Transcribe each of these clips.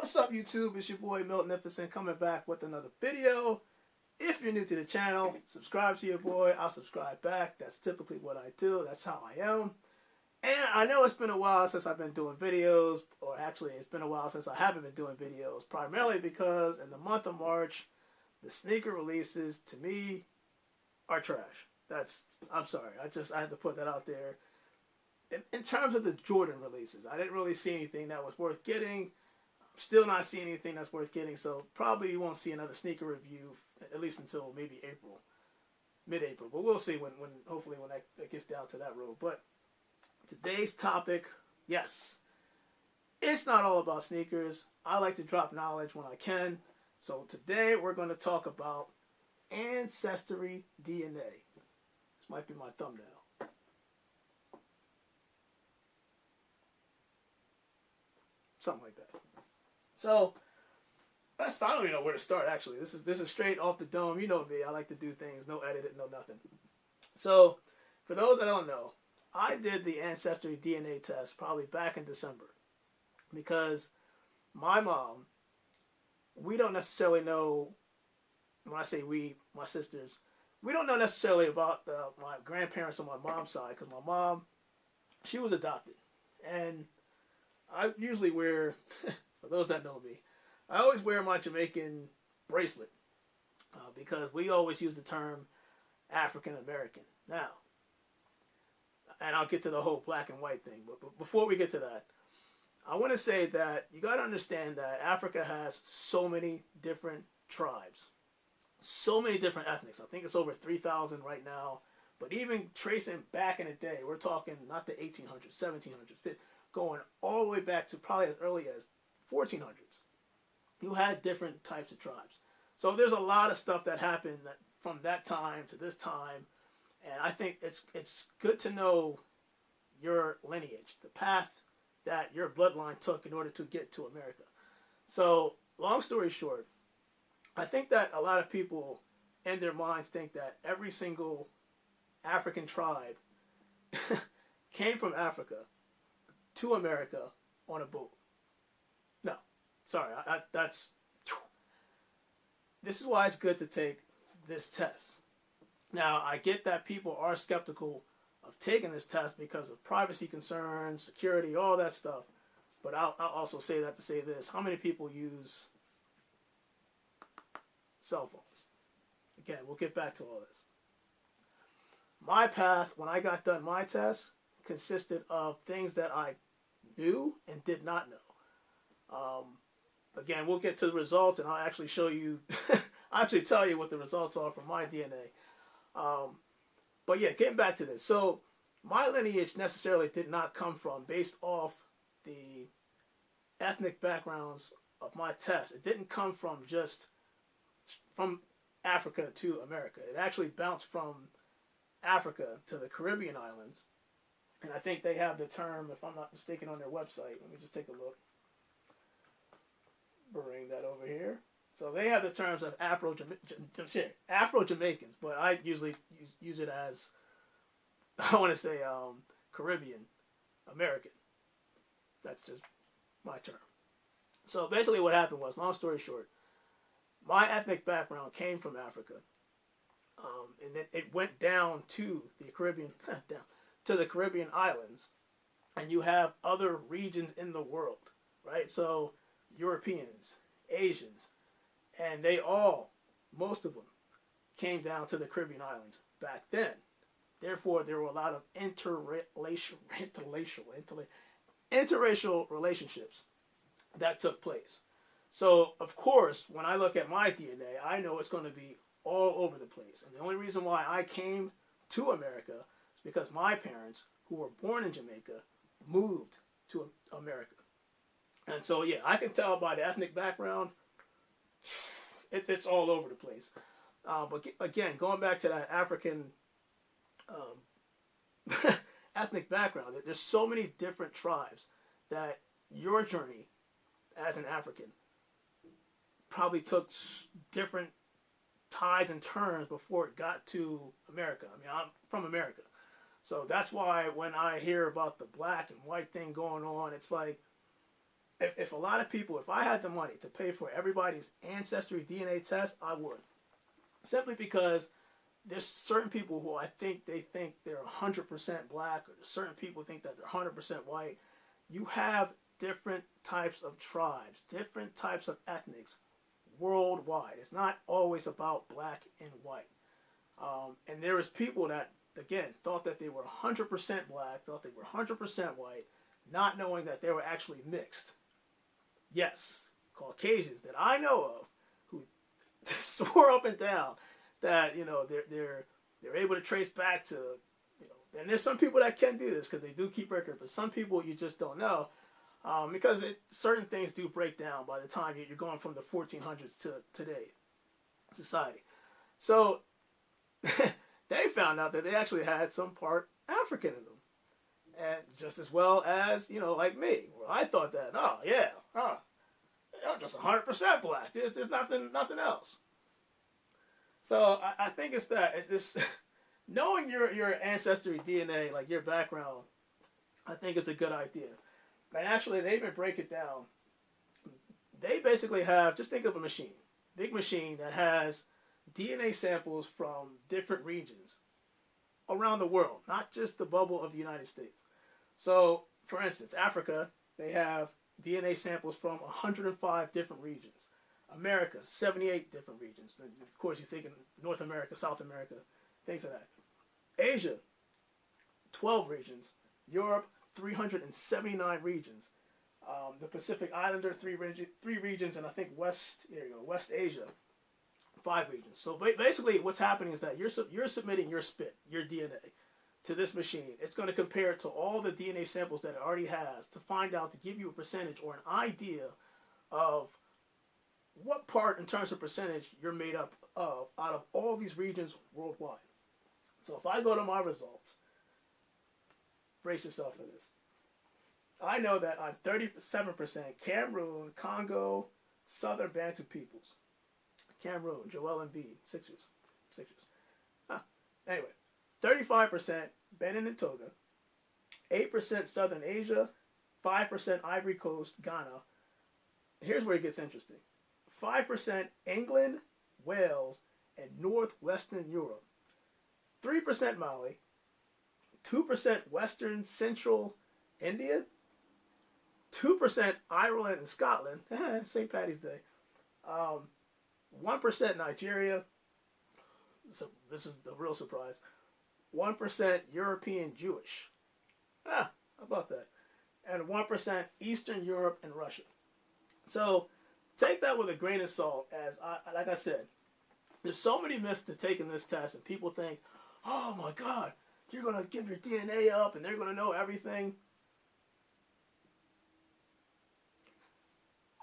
What's up, YouTube? It's your boy Milton coming back with another video. If you're new to the channel, subscribe to your boy. I'll subscribe back. That's typically what I do. That's how I am. And I know it's been a while since I've been doing videos, or actually it's been a while since I haven't been doing videos, primarily because in the month of March, the sneaker releases to me are trash. I'm sorry. I had to put that out there. In terms of the Jordan releases, I didn't really see anything that was worth getting. Still not seeing anything that's worth getting, so probably you won't see another sneaker review at least until maybe April, mid-April. But we'll see when hopefully when that gets down to that road. But today's topic, yes, it's not all about sneakers. I like to drop knowledge when I can. So today we're going to talk about Ancestry DNA. This might be my thumbnail. Something like that. So I don't even know where to start. Actually, this is straight off the dome. You know me. I like to do things, no editing, no nothing. So for those that don't know, I did the Ancestry DNA test probably back in December because my mom, we don't necessarily know. When I say we, my sisters, we don't know necessarily about my grandparents on my mom's side because my mom, she was adopted, and I usually wear, for those that know me, I always wear my Jamaican bracelet because we always use the term African American. Now, and I'll get to the whole black and white thing, but before we get to that, I want to say that you got to understand that Africa has so many different tribes, so many different ethnics. I think it's over 3,000 right now, but even tracing back in the day, we're talking not the 1800s, 1700s, going all the way back to probably as early as 1400s. You had different types of tribes. So there's a lot of stuff that happened from that time to this time. And I think it's good to know your lineage, the path that your bloodline took in order to get to America. So long story short, I think that a lot of people in their minds think that every single African tribe came from Africa to America on a boat. No, sorry, this is why it's good to take this test. Now, I get that people are skeptical of taking this test because of privacy concerns, security, all that stuff. But I'll also say that to say this. How many people use cell phones? Again, we'll get back to all this. My path, when I got done my test, consisted of things that I knew and did not know. Again, we'll get to the results, and I'll actually show you, I'll actually tell you what the results are from my DNA. But yeah, getting back to this. So my lineage necessarily did not come from based off the ethnic backgrounds of my test. It didn't come from just from Africa to America. It actually bounced from Africa to the Caribbean islands. And I think they have the term, if I'm not mistaken, on their website. Let me just take a look. Bring that over here. So they have the terms of Afro-Jamaicans, but I usually use it as, I want to say, Caribbean American. That's just my term. So basically what happened was, long story short, my ethnic background came from Africa. And then it went down to the Caribbean, to the Caribbean islands, and you have other regions in the world, right? So Europeans, Asians, and they all, most of them, came down to the Caribbean islands back then. Therefore, there were a lot of interracial relationships that took place. So, of course, when I look at my DNA, I know it's going to be all over the place. And the only reason why I came to America is because my parents, who were born in Jamaica, moved to America. And so, yeah, I can tell by the ethnic background, it's all over the place. But again, going back to that African ethnic background, there's so many different tribes that your journey as an African probably took different tides and turns before it got to America. I mean, I'm from America. So that's why when I hear about the black and white thing going on, it's like, if a lot of people, if I had the money to pay for everybody's Ancestry DNA test, I would. Simply because there's certain people who I think they're 100% black, or certain people think that they're 100% white. You have different types of tribes, different types of ethnics worldwide. It's not always about black and white. And there was people that, again, thought that they were 100% black, thought they were 100% white, not knowing that they were actually mixed. Yes, Caucasians that I know of who swore up and down that, you know, they're able to trace back to, you know, and there's some people that can do this because they do keep record, but some people you just don't know, because certain things do break down by the time you're going from the 1400s to today society. So they found out that they actually had some part African in them, and just as well as, you know, like me, where I thought that, oh yeah, I'm just 100% black. There's nothing else. So I think it's just knowing your ancestry DNA, like your background. I think it's a good idea. And actually, they even break it down. They basically have, just think of a machine, big machine that has DNA samples from different regions around the world, not just the bubble of the United States. So, for instance, Africa, they have DNA samples from 105 different regions. America, 78 different regions. And of course, you're thinking North America, South America, things like that. Asia, 12 regions. Europe, 379 regions. The Pacific Islander, three regions, and I think West Asia, 5 regions. So basically, what's happening is that you're submitting your spit, your DNA, to this machine. It's going to compare it to all the DNA samples that it already has to find out, to give you a percentage or an idea of what part in terms of percentage you're made up of out of all these regions worldwide. So if I go to my results, brace yourself for this. I know that I'm 37% Cameroon, Congo, Southern Bantu peoples. Cameroon, Joel Embiid, Sixers. Anyway, 35% Benin and Togo, 8% Southern Asia, 5% Ivory Coast, Ghana. Here's where it gets interesting. 5% England, Wales, and Northwestern Europe. 3% Mali, 2% Western Central India, 2% Ireland and Scotland, St. Patty's Day, 1% Nigeria, so this is the real surprise, 1% European Jewish, how about that, and 1% Eastern Europe and Russia. So take that with a grain of salt, as like I said, there's so many myths to taking this test, and people think, oh my God, you're going to give your DNA up and they're going to know everything.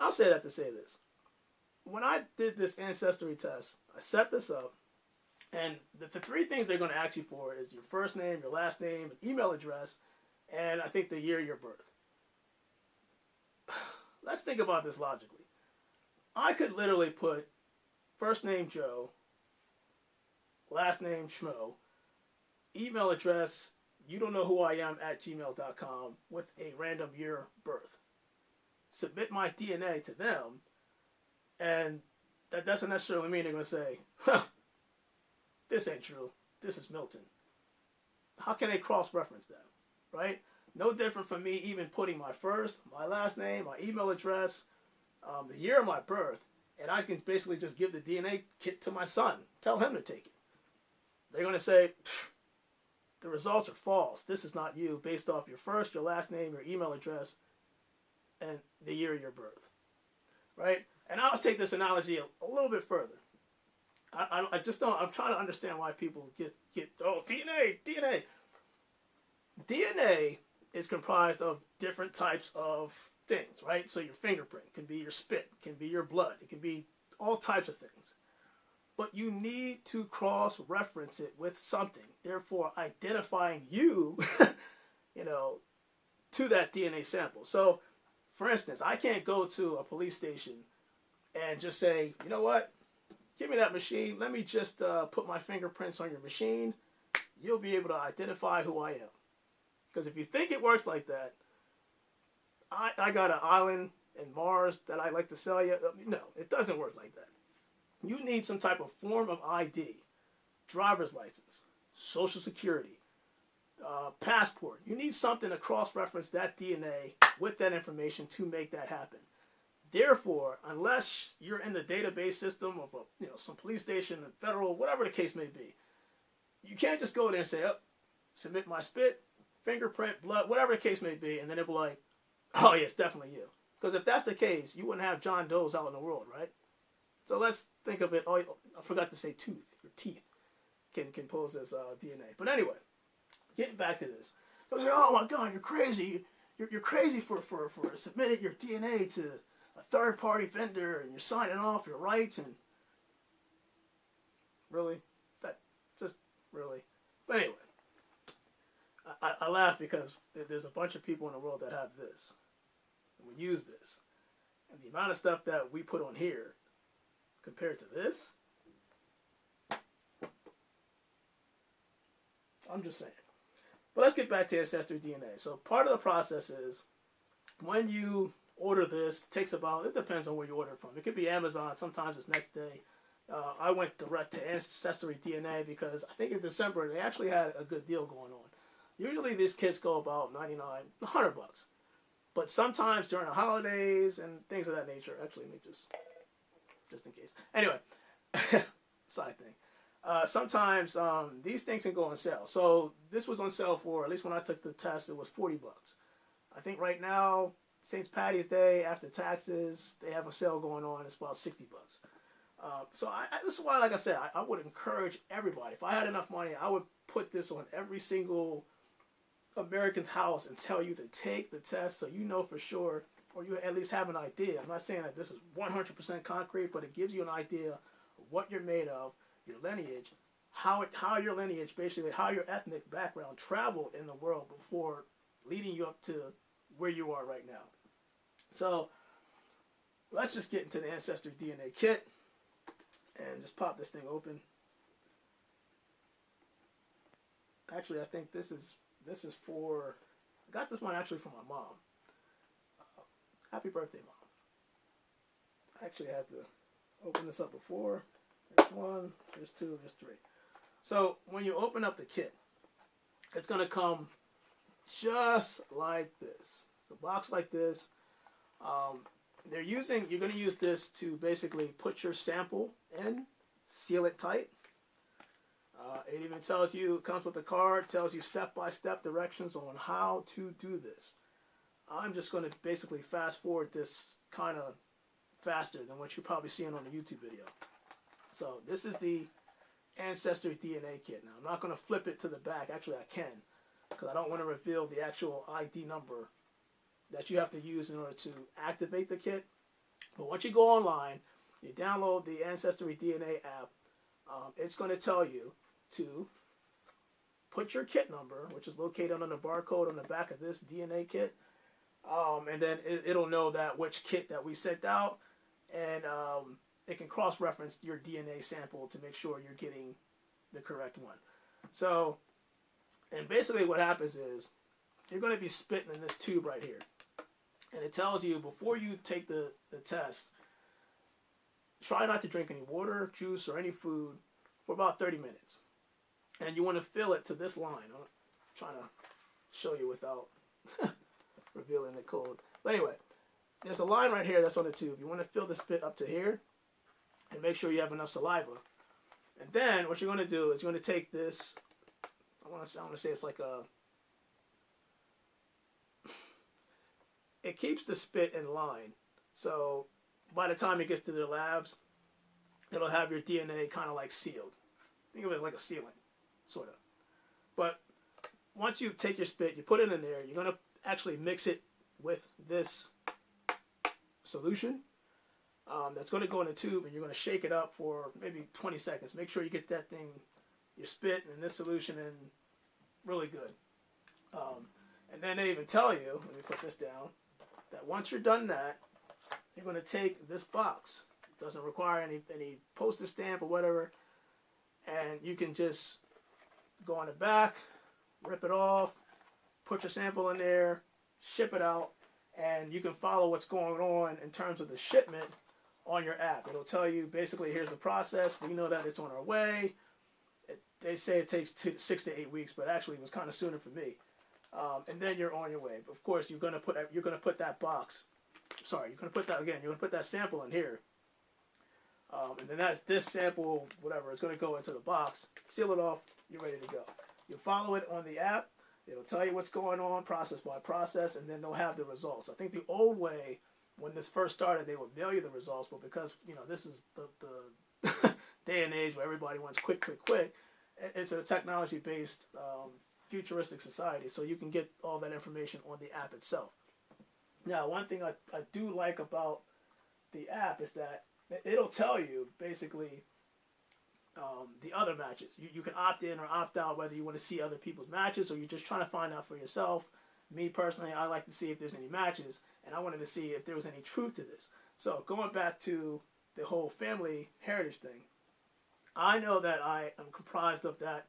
I'll say that to say this. When I did this ancestry test, I set this up, and the 3 things they're going to ask you for is your first name, your last name, an email address, and I think the year of your birth. Let's think about this logically. I could literally put first name Joe, last name Schmo, email address, you don't know who I am @gmail.com, with a random year birth. Submit my DNA to them, and that doesn't necessarily mean they're going to say, huh, this ain't true. This is Milton. How can they cross-reference that, right? No different from me even putting my first, my last name, my email address, the year of my birth, and I can basically just give the DNA kit to my son, tell him to take it. They're going to say, the results are false. This is not you, based off your first, your last name, your email address, and the year of your birth, right? And I'll take this analogy a little bit further. I just don't, I'm trying to understand why people get DNA. DNA is comprised of different types of things, right? So your fingerprint can be your spit, can be your blood, it can be all types of things. But you need to cross-reference it with something, therefore identifying you, to that DNA sample. So, for instance, I can't go to a police station and just say, you know what, give me that machine, let me just put my fingerprints on your machine, you'll be able to identify who I am. Because if you think it works like that, I got an island and Mars that I like to sell you. No, it doesn't work like that. You need some type of form of ID, driver's license, social security, passport. You need something to cross-reference that DNA with that information to make that happen. Therefore, unless you're in the database system of some police station, federal, whatever the case may be, you can't just go there and say, "Oh, submit my spit, fingerprint, blood, whatever the case may be," and then it'll be like, "Oh yeah, it's definitely you." Because if that's the case, you wouldn't have John Does out in the world, right? So let's think of it. Oh, I forgot to say tooth. Your teeth can pose as DNA. But anyway, getting back to this, I was like, "Oh my God, you're crazy! You're crazy for submitting your DNA to a third-party vendor, and you're signing off your rights." And really, that just really. But anyway, I laugh because there's a bunch of people in the world that have this, and we use this, and the amount of stuff that we put on here compared to this, I'm just saying. But let's get back to Ancestry DNA. So part of the process is when you order this, it takes about, it depends on where you order it from. It could be Amazon, sometimes it's next day. I went direct to Ancestry DNA because I think in December they actually had a good deal going on. Usually these kits go about $99, $100. But sometimes during the holidays and things of that nature, actually let me just in case. Anyway, side thing. Sometimes these things can go on sale. So this was on sale for, at least when I took the test, it was $40. I think right now, St. Patty's Day, after taxes, they have a sale going on. It's about $60. So this is why, like I said, I would encourage everybody. If I had enough money, I would put this on every single American's house and tell you to take the test so you know for sure, or you at least have an idea. I'm not saying that this is 100% concrete, but it gives you an idea of what you're made of, your lineage, how your lineage, basically how your ethnic background traveled in the world before leading you up to where you are right now. So let's just get into the Ancestry DNA kit and just pop this thing open. Actually, I think this is for, I got this one actually from my mom. Happy birthday, Mom. I actually had to open this up before. There's one, there's two, there's three. So when you open up the kit, it's going to come just like this. It's a box like this. You're going to use this to basically put your sample in, seal it tight. It even tells you, it comes with a card, tells you step-by-step directions on how to do this. I'm just going to basically fast forward this kind of faster than what you're probably seeing on the YouTube video. So this is the Ancestry DNA kit. Now I'm not going to flip it to the back. Actually I can, because I don't want to reveal the actual ID number that you have to use in order to activate the kit. But once you go online, you download the Ancestry DNA app, it's going to tell you to put your kit number, which is located on the barcode on the back of this DNA kit, and then it'll know that which kit that we sent out, and it can cross-reference your DNA sample to make sure you're getting the correct one. So, and basically what happens is you're going to be spitting in this tube right here, and it tells you before you take the test, try not to drink any water, juice, or any food for about 30 minutes. And you want to fill it to this line. I'm trying to show you without revealing the code. But anyway, there's a line right here that's on the tube. You want to fill the spit up to here and make sure you have enough saliva. And then what you're going to do is you're going to take this, I want to say it's like a, it keeps the spit in line. So by the time it gets to the labs, it'll have your DNA kind of like sealed. Think of it like a sealant, sort of. But once you take your spit, you put it in there, you're going to actually mix it with this solution. That's going to go in the tube, and you're going to shake it up for maybe 20 seconds. Make sure you get that thing, your spit and this solution in really good. And then they even tell you, let me put this down, that once you're done that, you're going to take this box. It doesn't require any postage stamp or whatever. And you can just go on the back, rip it off, put your sample in there, ship it out, and you can follow what's going on in terms of the shipment on your app. It'll tell you basically, here's the process. We know that it's on our way. They say it takes 6 to 8 weeks, but actually it was kind of sooner for me. And then you're on your way. But of course, you're gonna put that box. Sorry, you're gonna put that again. You're gonna put that sample in here, and then that's this sample, whatever. It's gonna go into the box. Seal it off. You're ready to go. You follow it on the app. It'll tell you what's going on, process by process, and then they'll have the results. I think the old way, when this first started, they would mail you the results, but because this is the day and age where everybody wants quick. It's a technology-based, futuristic society, so you can get all that information on the app itself. Now, one thing I do like about the app is that it'll tell you, basically, the other matches. You can opt in or opt out, whether you want to see other people's matches or you're just trying to find out for yourself. Me, personally, I like to see if there's any matches, and I wanted to see if there was any truth to this. So, going back to the whole family heritage thing, I know that I am comprised of that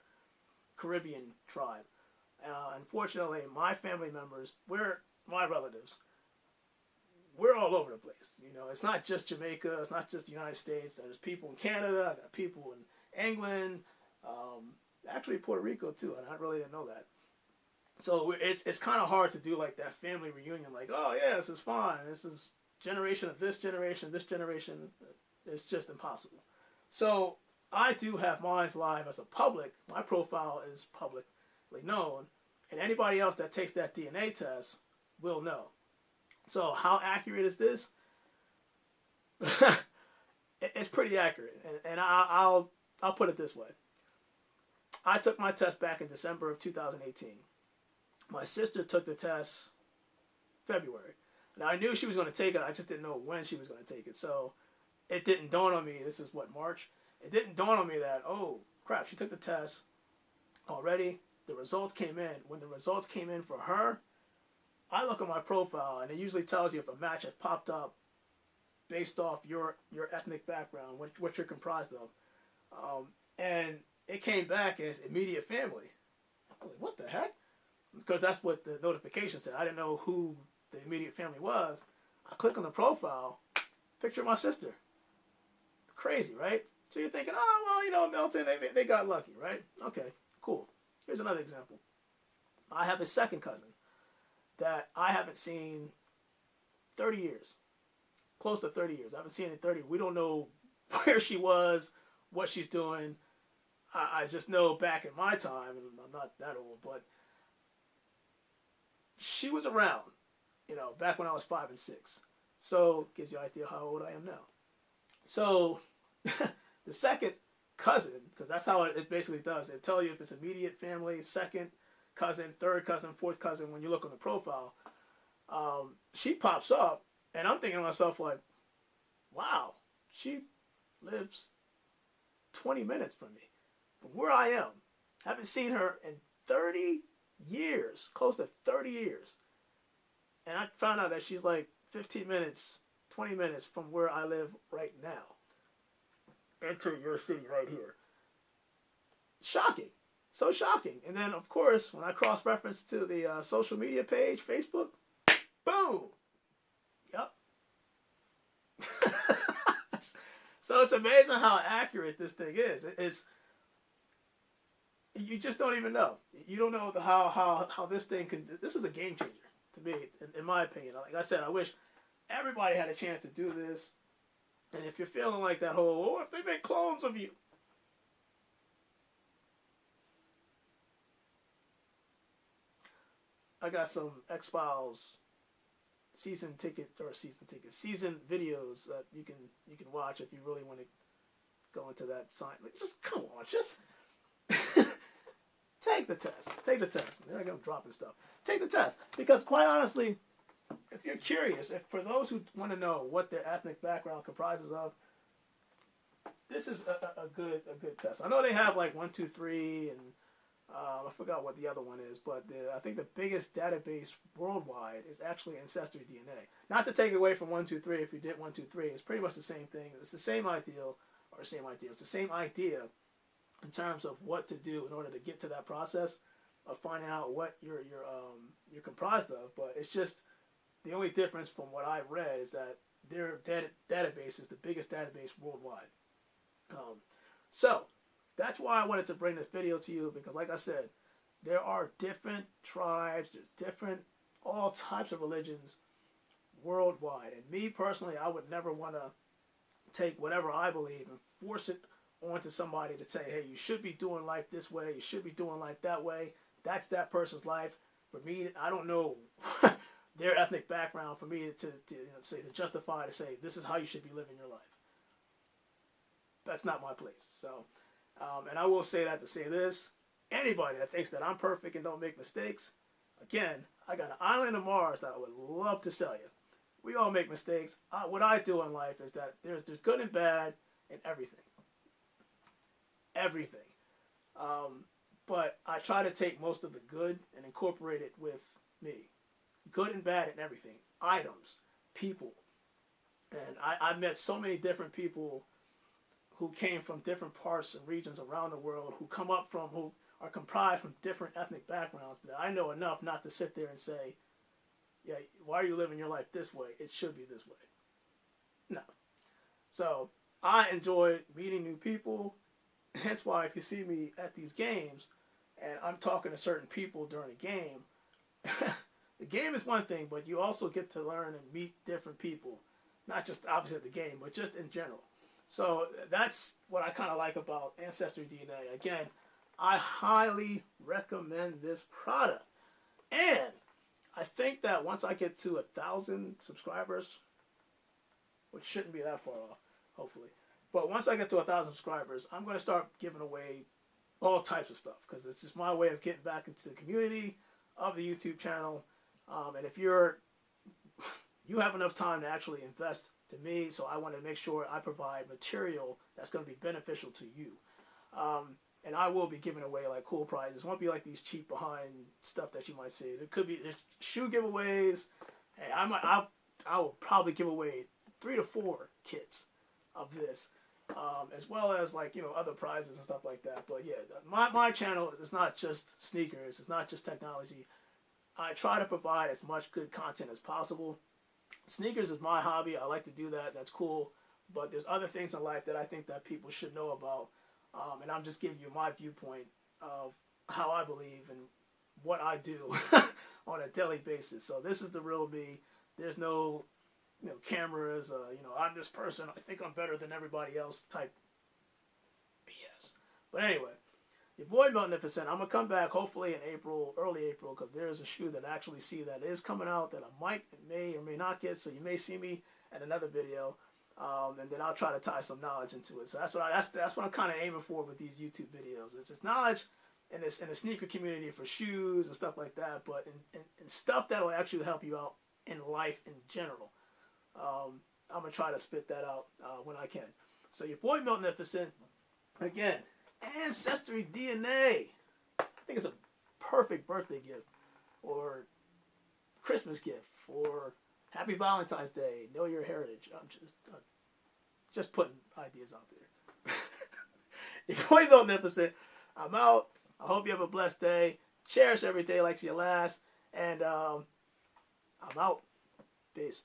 Caribbean tribe. Unfortunately, my family members, my relatives, we're all over the place. It's not just Jamaica, it's not just the United States. There's people in Canada, I got people in England, actually Puerto Rico too, and I really didn't know that. So it's kind of hard to do like that family reunion, like, oh yeah, this is fine, this is generation of this generation. It's just impossible. So I do have mine live as a public. My profile is publicly known, and anybody else that takes that DNA test will know. So how accurate is this? It's pretty accurate, and I'll put it this way. I took my test back in December of 2018. My sister took the test February. Now, I knew she was going to take it. I just didn't know when she was going to take it. So it didn't dawn on me. This is what, March? It didn't dawn on me that, oh, crap, she took the test already. The results came in. When the results came in for her, I look at my profile, and it usually tells you if a match has popped up based off your ethnic background, what you're comprised of. And it came back as immediate family. I was like, what the heck? Because that's what the notification said. I didn't know who the immediate family was. I click on the profile, picture of my sister. Crazy, right? So you're thinking, oh, well, Milton, they got lucky, right? Okay, cool. Here's another example. I have a second cousin that I haven't seen 30 years. Close to 30 years. I haven't seen her in 30. We don't know where she was, what she's doing. I just know back in my time, and I'm not that old, but she was around, back when I was 5 and 6. So, gives you an idea how old I am now. So, the second cousin, because that's how it basically does. It tells you if it's immediate family, second cousin, third cousin, fourth cousin, when you look on the profile. She pops up, and I'm thinking to myself, like, wow, she lives 20 minutes from me, from where I am. Haven't seen her in 30 years, close to 30 years. And I found out that she's like 15 minutes, 20 minutes from where I live right now. Enter your city right here. Shocking. So shocking. And then, of course, when I cross-reference to the social media page, Facebook, boom. Yep. So it's amazing how accurate this thing is. You just don't even know. You don't know how this thing can. This is a game changer to me, in my opinion. Like I said, I wish everybody had a chance to do this. And if you're feeling like that whole, if they make clones of you. I got some X-Files season videos that you can watch if you really want to go into that science. Like, just come on, just take the test. Take the test. There I go, dropping stuff. Take the test, because quite honestly, if you're curious, if for those who want to know what their ethnic background comprises of, this is a good test. I know they have like 1, 2, 3, and I forgot what the other one is, but I think the biggest database worldwide is actually Ancestry DNA. Not to take away from 1, 2, 3. If you did 1, 2, 3, it's pretty much the same thing. It's the same idea, It's the same idea in terms of what to do in order to get to that process of finding out what you're comprised of. But it's just The only difference from what I read is that their database is the biggest database worldwide. So that's why I wanted to bring this video to you, because like I said, there are different tribes, there's different, all types of religions worldwide. And me personally, I would never want to take whatever I believe and force it onto somebody to say, hey, you should be doing life this way, you should be doing life that way. That's that person's life. For me, I don't know their ethnic background for me to justify, to say this is how you should be living your life. That's not my place. So, and I will say that to say this: anybody that thinks that I'm perfect and don't make mistakes, again, I got an island of Mars that I would love to sell you. We all make mistakes. What I do in life is that there's good and bad in everything. Everything. But I try to take most of the good and incorporate it with me. Good and bad in everything. Items, people. And I met so many different people who came from different parts and regions around the world, who are comprised from different ethnic backgrounds, that I know enough not to sit there and say, yeah, why are you living your life this way? It should be this way. No. So I enjoy meeting new people. That's why if you see me at these games and I'm talking to certain people during a game, the game is one thing, but you also get to learn and meet different people. Not just obviously at the game, but just in general. So that's what I kind of like about Ancestry DNA. Again, I highly recommend this product. And I think that once I get to 1,000 subscribers, which shouldn't be that far off, hopefully. But once I get to 1,000 subscribers, I'm going to start giving away all types of stuff, because it's just my way of getting back into the community of the YouTube channel. And if you have enough time to actually invest to me, so I want to make sure I provide material that's going to be beneficial to you. And I will be giving away like cool prizes. It won't be like these cheap behind stuff that you might see. There could be shoe giveaways. Hey, I will probably give away 3 to 4 kits of this, as well as like other prizes and stuff like that. But yeah, my channel is not just sneakers. It's not just technology. I try to provide as much good content as possible. Sneakers is my hobby. I like to do that. That's cool. But there's other things in life that I think that people should know about. And I'm just giving you my viewpoint of how I believe and what I do on a daily basis. So this is the real me. There's no cameras, I'm this person, I think I'm better than everybody else type BS. But anyway, your boy Magnificent, I'm going to come back hopefully in April, early April, because there's a shoe that I actually see that is coming out that I may or may not get, so you may see me in another video. And then I'll try to tie some knowledge into it. So that's what I'm kind of aiming for with these YouTube videos. It's knowledge in the sneaker community for shoes and stuff like that, but in stuff that will actually help you out in life in general. I'm gonna try to spit that out when I can. So your boy Magnificent, again, Ancestry DNA. I think it's a perfect birthday gift, or Christmas gift, or Happy Valentine's Day, know your heritage. I'm just putting ideas out there. Your boy Magnificent, I'm out. I hope you have a blessed day. Cherish every day like it's your last. And I'm out. Peace.